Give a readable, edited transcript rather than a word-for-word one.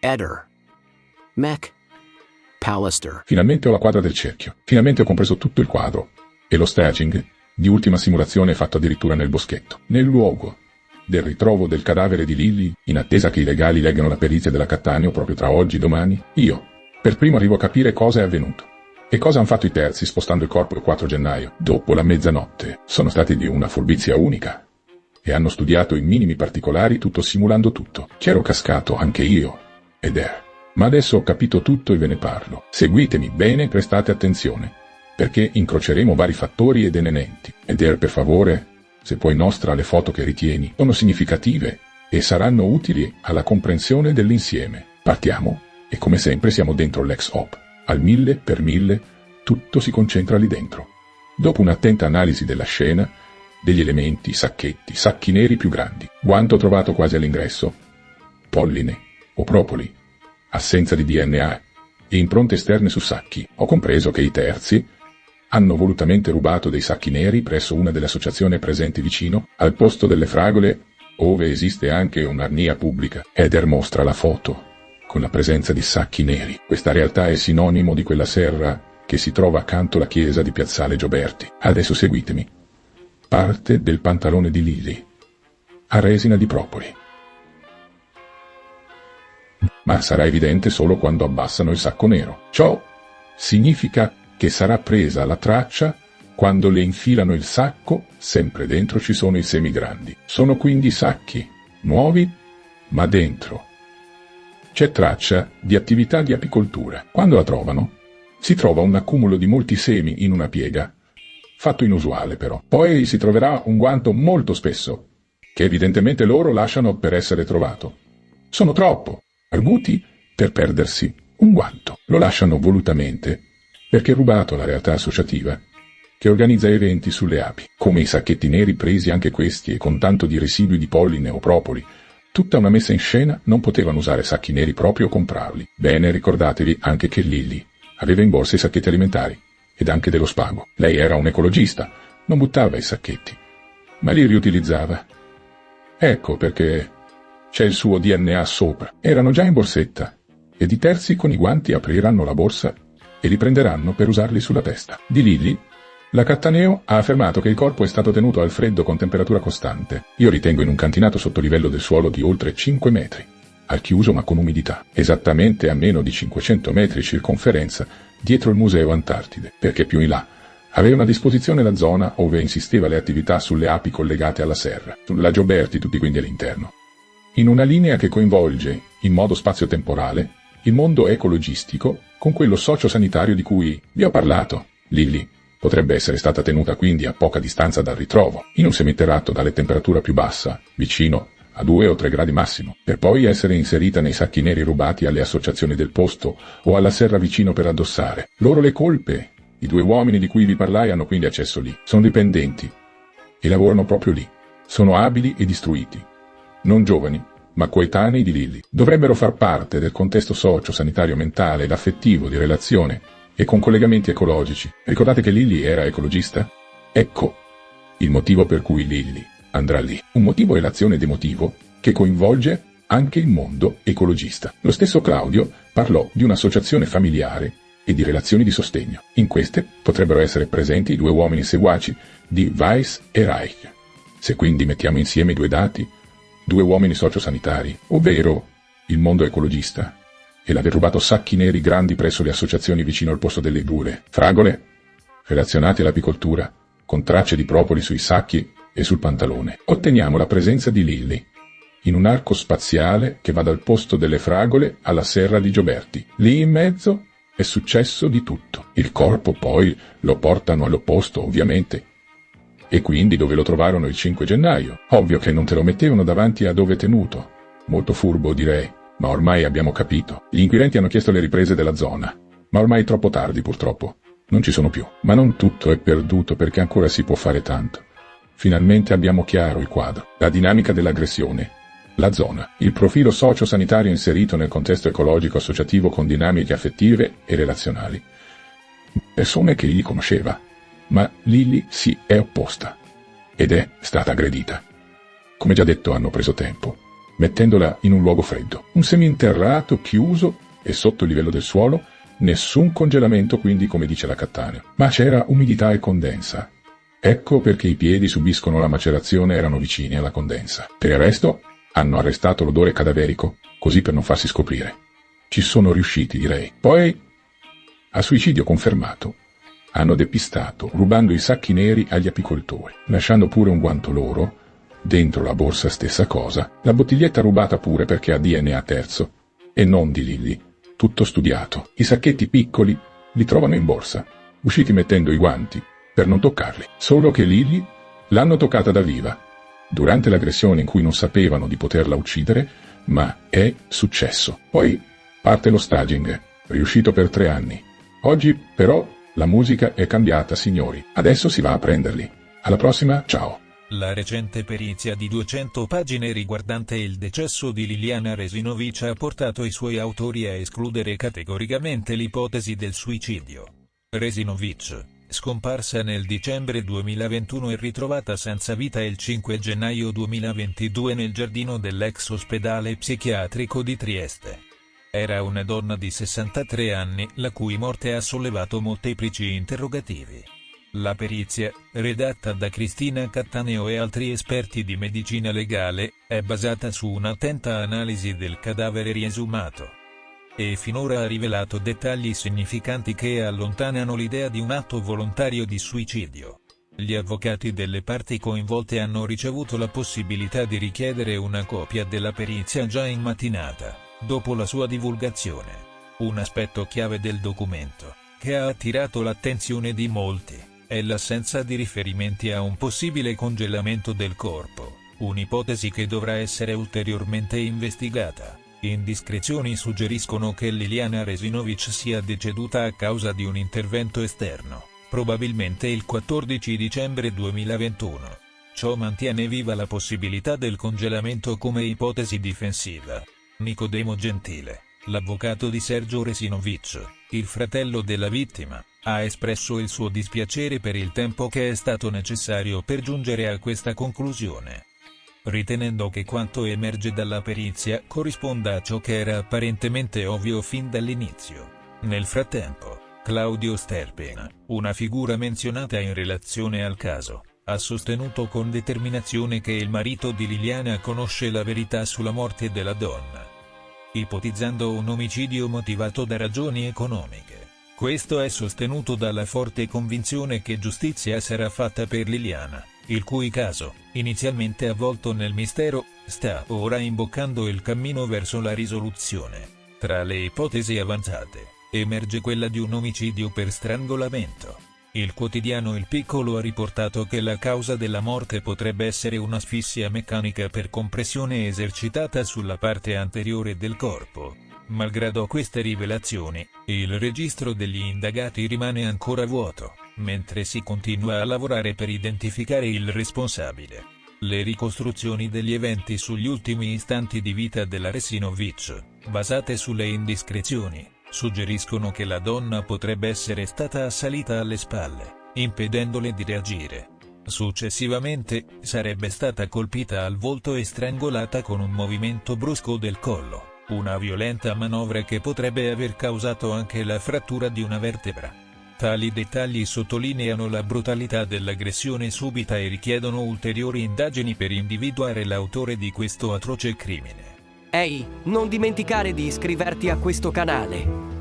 Eder. Mac. Pallister. Finalmente ho la quadra del cerchio. Finalmente ho compreso tutto il quadro. E lo staging di ultima simulazione fatto addirittura nel boschetto. Nel luogo del ritrovo del cadavere di Lily, in attesa che i legali leggano la perizia della Cattaneo proprio tra oggi e domani, io, per primo arrivo a capire cosa è avvenuto. E cosa hanno fatto i terzi spostando il corpo il 4 gennaio, dopo la mezzanotte. Sono stati di una furbizia unica. E hanno studiato i minimi particolari, tutto simulando tutto. C'ero cascato anche io. Ma adesso ho capito tutto e ve ne parlo. Seguitemi bene, prestate attenzione, perché incroceremo vari fattori ed elementi. Per favore, se puoi mostra le foto che ritieni, sono significative e saranno utili alla comprensione dell'insieme. Partiamo, e come sempre siamo dentro l'ex-op. Al 1000x1000, tutto si concentra lì dentro. Dopo un'attenta analisi della scena, degli elementi, sacchetti, sacchi neri più grandi, guanto trovato quasi all'ingresso, polline o propoli, assenza di DNA e impronte esterne su sacchi, ho compreso che i terzi hanno volutamente rubato dei sacchi neri presso una delle associazioni presenti vicino, al posto delle fragole, ove esiste anche un'arnia pubblica. Eder mostra la foto, con la presenza di sacchi neri. Questa realtà è sinonimo di quella serra che si trova accanto alla chiesa di Piazzale Gioberti. Adesso seguitemi. Parte del pantalone di Lily, a resina di propoli. Ma sarà evidente solo quando abbassano il sacco nero. Ciò significa che sarà presa la traccia quando le infilano il sacco, sempre dentro ci sono i semi grandi. Sono quindi sacchi, nuovi, ma dentro c'è traccia di attività di apicoltura. Quando la trovano, si trova un accumulo di molti semi in una piega, fatto inusuale però. Poi si troverà un guanto molto spesso, che evidentemente loro lasciano per essere trovato. Sono troppo arguti per perdersi un guanto. Lo lasciano volutamente, perché è rubato alla realtà associativa, che organizza eventi sulle api. Come i sacchetti neri presi anche questi e con tanto di residui di polline o propoli, tutta una messa in scena, non potevano usare sacchi neri proprio o comprarli. Bene, ricordatevi anche che Lily aveva in borsa i sacchetti alimentari, ed anche dello spago. Lei era un ecologista, non buttava i sacchetti, ma li riutilizzava. Ecco perché c'è il suo DNA sopra. Erano già in borsetta, ed i terzi con i guanti apriranno la borsa e li prenderanno per usarli sulla testa. Di Lily, la Cattaneo ha affermato che il corpo è stato tenuto al freddo con temperatura costante. Io ritengo in un cantinato sotto livello del suolo di oltre 5 metri, al chiuso ma con umidità, esattamente a meno di 500 metri circonferenza dietro il Museo Antartide, perché più in là aveva a disposizione la zona ove insisteva le attività sulle api collegate alla serra, sulla Gioberti, tutti quindi all'interno. In una linea che coinvolge, in modo spazio-temporale, il mondo ecologistico con quello sociosanitario di cui vi ho parlato. Lily potrebbe essere stata tenuta quindi a poca distanza dal ritrovo, in un seminterrato dalle temperatura più bassa, vicino a 2 o 3 gradi massimo, per poi essere inserita nei sacchi neri rubati alle associazioni del posto o alla serra vicino per addossare. Loro le colpe. I 2 uomini di cui vi parlai hanno quindi accesso lì. Sono dipendenti e lavorano proprio lì. Sono abili e istruiti. Non giovani, ma coetanei di Lily. Dovrebbero far parte del contesto socio-sanitario mentale ed affettivo di relazione e con collegamenti ecologici. Ricordate che Lily era ecologista? Ecco il motivo per cui Lily andrà lì. Un motivo è l'azione d'emotivo che coinvolge anche il mondo ecologista. Lo stesso Claudio parlò di un'associazione familiare e di relazioni di sostegno. In queste potrebbero essere presenti i 2 uomini seguaci di Weiss e Reich. Se quindi mettiamo insieme i 2 dati, 2 uomini sociosanitari, ovvero il mondo ecologista, e l'aver rubato sacchi neri grandi presso le associazioni vicino al posto delle gure, fragole, relazionate all'apicoltura, con tracce di propoli sui sacchi e sul pantalone, otteniamo la presenza di Lily, in un arco spaziale che va dal posto delle fragole alla serra di Gioberti. Lì in mezzo è successo di tutto. Il corpo poi lo portano all'opposto, ovviamente, e quindi dove lo trovarono il 5 gennaio. Ovvio che non te lo mettevano davanti a dove è tenuto. Molto furbo, direi, ma ormai abbiamo capito. Gli inquirenti hanno chiesto le riprese della zona, ma ormai è troppo tardi purtroppo. Non ci sono più. Ma non tutto è perduto perché ancora si può fare tanto. Finalmente abbiamo chiaro il quadro, la dinamica dell'aggressione, la zona, il profilo socio-sanitario inserito nel contesto ecologico associativo con dinamiche affettive e relazionali. Persone che Lily conosceva, ma Lily si è opposta ed è stata aggredita. Come già detto, hanno preso tempo, mettendola in un luogo freddo. Un seminterrato chiuso e sotto il livello del suolo, nessun congelamento quindi come dice la Cattaneo, ma c'era umidità e condensa. Ecco perché i piedi subiscono la macerazione erano vicini alla condensa. Per il resto hanno arrestato l'odore cadaverico, così per non farsi scoprire. Ci sono riusciti, direi. Poi, a suicidio confermato, hanno depistato rubando i sacchi neri agli apicoltori, lasciando pure un guanto loro, dentro la borsa stessa cosa, la bottiglietta rubata pure perché ha DNA terzo, e non di Lilly, tutto studiato. I sacchetti piccoli li trovano in borsa, usciti mettendo i guanti, per non toccarli. Solo che Lilly l'hanno toccata da viva, durante l'aggressione in cui non sapevano di poterla uccidere, ma è successo. Poi parte lo staging, riuscito per 3 anni. Oggi, però, la musica è cambiata, signori. Adesso si va a prenderli. Alla prossima, ciao. La recente perizia di 200 pagine riguardante il decesso di Liliana Resinovic ha portato i suoi autori a escludere categoricamente l'ipotesi del suicidio. Resinovic, scomparsa nel dicembre 2021 e ritrovata senza vita il 5 gennaio 2022 nel giardino dell'ex ospedale psichiatrico di Trieste. Era una donna di 63 anni, la cui morte ha sollevato molteplici interrogativi. La perizia, redatta da Cristina Cattaneo e altri esperti di medicina legale, è basata su un'attenta analisi del cadavere riesumato. E finora ha rivelato dettagli significanti che allontanano l'idea di un atto volontario di suicidio. Gli avvocati delle parti coinvolte hanno ricevuto la possibilità di richiedere una copia della perizia già in mattinata, dopo la sua divulgazione. Un aspetto chiave del documento, che ha attirato l'attenzione di molti, è l'assenza di riferimenti a un possibile congelamento del corpo, un'ipotesi che dovrà essere ulteriormente investigata. Indiscrezioni suggeriscono che Liliana Resinovic sia deceduta a causa di un intervento esterno, probabilmente il 14 dicembre 2021. Ciò mantiene viva la possibilità del congelamento come ipotesi difensiva. Nicodemo Gentile, l'avvocato di Sergio Resinovic, il fratello della vittima, ha espresso il suo dispiacere per il tempo che è stato necessario per giungere a questa conclusione, ritenendo che quanto emerge dalla perizia corrisponda a ciò che era apparentemente ovvio fin dall'inizio. Nel frattempo, Claudio Sterpena, una figura menzionata in relazione al caso, ha sostenuto con determinazione che il marito di Liliana conosce la verità sulla morte della donna, ipotizzando un omicidio motivato da ragioni economiche. Questo è sostenuto dalla forte convinzione che giustizia sarà fatta per Liliana, il cui caso, inizialmente avvolto nel mistero, sta ora imboccando il cammino verso la risoluzione. Tra le ipotesi avanzate, emerge quella di un omicidio per strangolamento. Il quotidiano Il Piccolo ha riportato che la causa della morte potrebbe essere un'asfissia meccanica per compressione esercitata sulla parte anteriore del corpo. Malgrado queste rivelazioni, il registro degli indagati rimane ancora vuoto, mentre si continua a lavorare per identificare il responsabile. Le ricostruzioni degli eventi sugli ultimi istanti di vita della Resinovic, basate sulle indiscrezioni, suggeriscono che la donna potrebbe essere stata assalita alle spalle, impedendole di reagire. Successivamente, sarebbe stata colpita al volto e strangolata con un movimento brusco del collo. Una violenta manovra che potrebbe aver causato anche la frattura di una vertebra. Tali dettagli sottolineano la brutalità dell'aggressione subita e richiedono ulteriori indagini per individuare l'autore di questo atroce crimine. Ehi, non dimenticare di iscriverti a questo canale.